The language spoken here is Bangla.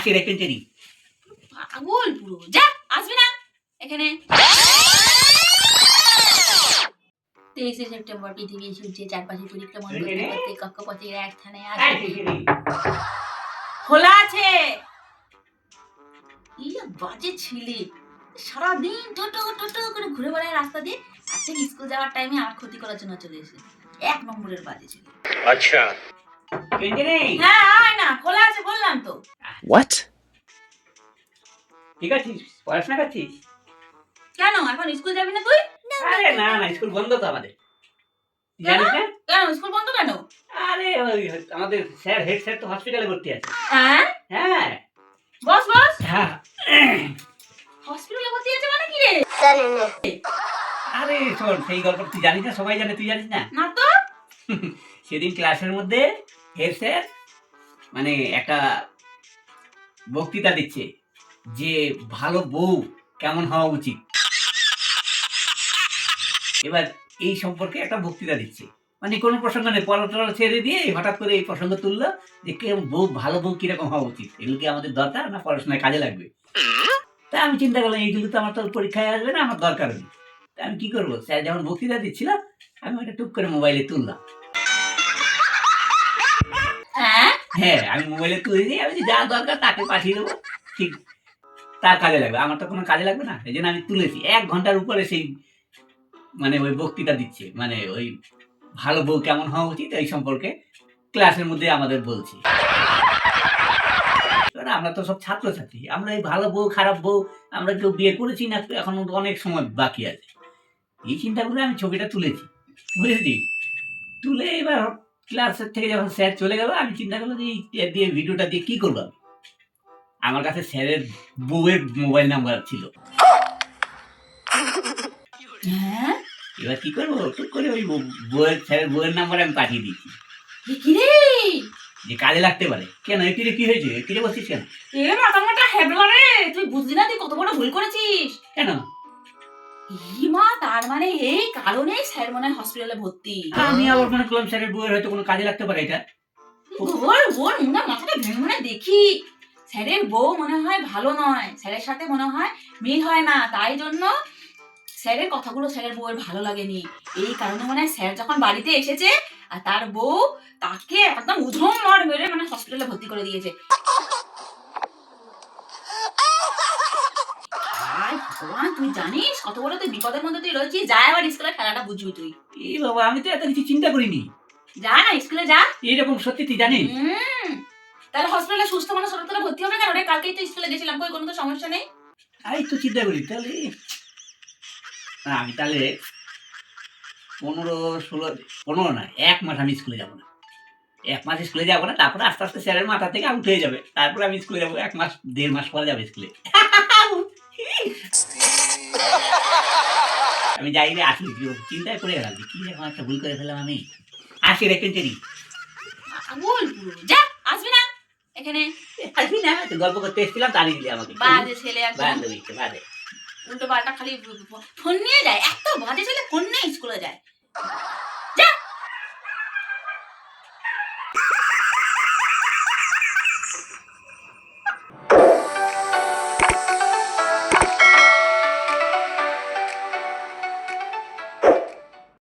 আসি রেখেছি পাগল পুরো, যা আসবি না এখানে। 23শে সেপ্টেম্বর পৃথিবী সূর্যের চারপাশে পরিক্রমণ করতে করতে কক্ষপথের এক স্থানে আসে। খোলা আছে। এই বাজে ছেলে, সারাদিন টোটো টোটো করে ঘুরে বেড়ায় রাস্তা দিয়ে। আজকে স্কুল যাওয়ার টাইমে আমার ক্ষতি করার জন্য চলে এসে, 1 নম্বরের বাজে ছেলে। আচ্ছা হ্যাঁ আয় না, খোলা আছে বললাম তো। What? ঠিক আছে, পড়াশোনা করছিস? কেন এখন স্কুল যাবি না তুই? আরে না না, স্কুল বন্ধ তো আমাদের, জানিস না? কেন স্কুল বন্ধ কেন? আরে ওই আমাদের স্যার, হেড স্যার তো হসপিটালে ভর্তি আছে। হ্যাঁ হ্যাঁ বস বস, হ্যাঁ। হসপিটালে ভর্তি আছে মানে কি রে? আরে শোন, সেই গল্প তুই জানিস না? সবাই জানে, তুই জানিস না? না তো। সেদিন ক্লাসের মধ্যে হেড স্যার মানে একটা বক্তৃতা দিচ্ছে যে ভালো বউ কেমন হওয়া উচিত। এবার এই সম্পর্কে একটা বক্তৃতা দিচ্ছে, মানে কোনো প্রসঙ্গ নেই, পড়াশোনা ছেড়ে দিয়ে হঠাৎ করে এই প্রসঙ্গ তুললো যে বউ, ভালো বউ কিরকম হওয়া উচিত, এগুলো কি আমাদের দরকার না পড়াশোনায় কাজে লাগবে? তা আমি চিন্তা করলাম এইগুলো তো আমার তো পরীক্ষায় আসবে না, আমার দরকার নেই। তা আমি কি করবো, স্যার যখন বক্তৃতা দিচ্ছিল আমি ওটা টুক করে মোবাইলে তুললাম। হ্যাঁ আমি মোবাইলে তুলে দিই, আমি যা দরকার তাকে পাঠিয়ে দেবো, ঠিক তার কাজে লাগবে, আমার তো কোনো কাজে লাগবে না। এই জন্য আমি তুলেছি। 1 ঘন্টার উপরে সেই মানে ওই বক্তৃতা দিচ্ছে, মানে ওই ভালো বউ কেমন হওয়া উচিত এই সম্পর্কে ক্লাসের মধ্যে আমাদের বলছি। আমরা তো সব ছাত্রছাত্রী, আমরা এই ভালো বউ খারাপ বউ আমরা কেউ বিয়ে করেছি না, এখন অনেক সময় বাকি আছে। এই চিন্তা করে আমি ছবিটা তুলেছি, বুঝেছি। তুলে এবার ক্লাসের থেকে যখন স্যার চলে গেল, আমি চিন্তা করলাম যে এই দিয়ে ভিডিওটা দিয়ে কি করবো। আমার কাছে স্যারের বউয়ের মোবাইল নাম্বার ছিল। এবার কি করবো, টুক করে ওই বউয়ের, স্যারের বউয়ের নাম্বার আমি পাঠিয়ে দিচ্ছি যে কাজে লাগতে পারে। কেন এটিরে কি হয়েছে, এটিরে বলছিস কেন? এ মাথা হেবলা রে, তুই বুঝলি না তুই কত বড় ভুল করেছিস। কেন? মা, তার মানে এই কারণে স্যার মনে হয় হসপিটালে ভর্তি। আমি আবার মনে করলাম স্যারের বউয়ের হয়তো কোনো কাজে লাগতে পারে এটা। ওর মাথাটা ভেঙে মনে দেখি স্যারের বউ মনে হয় ভালো নয়, স্যারের সাথে মনে হয় মিল হয় না, তাই জন্য স্যারের কথাগুলো স্যারের বউয়ের ভালো লাগেনি। এই কারণে মনে হয় স্যার যখন বাড়িতে এসেছে আর তার বউ তাকে একদম উধম মার মেরে মানে হসপিটালে ভর্তি করে দিয়েছে। ভগবান, তুই জানিস কত বড় তুই বিপদের মধ্যে তুই রয়েছিস। যা এবার স্কুলের খেলাটা বুঝবি তুই। এই বাবা, আমি তো এত কিছু চিন্তা করিনি। যা না স্কুলে যা। এইরকম সত্যি তুই জানিস? তাহলে হসপিটালে সুস্থ মানুষ হসপিটালে ভর্তি হবে কেন রে? কালকেই তো স্কুলে গেছিলাম, কই কোনো তো সমস্যা নেই। আমি তো চিন্তা করি তাহলে আমি তাহলে 15 না 1 মাস আমি স্কুলে যাবো না। 1 মাস স্কুলে যাবো না, তারপরে আস্তে আস্তে স্যারের মাথা থেকে আউট হয়ে যাবে, তারপরে আমি স্কুলে যাবো। 1 মাস 1.5 মাস পরে যাবে স্কুলে। আমি যাই রে, আসি, চিন্তায় পড়ে গেলাম যে কি রকম একটা ভুল করে ফেলাম আমি। আসি রেখেছি। পাগল পুরো, যা আসবি না এখানে। আসবি না, গল্প করতে এসেছিলাম, তাড়িয়ে দিলি আমাকে। বাজে ছেলে একদম, বাজে উল্টো পাল্টা খালি ফোন নিয়ে যায়। এত বাজে ছেলে ফোন নিয়ে স্কুলে যায়।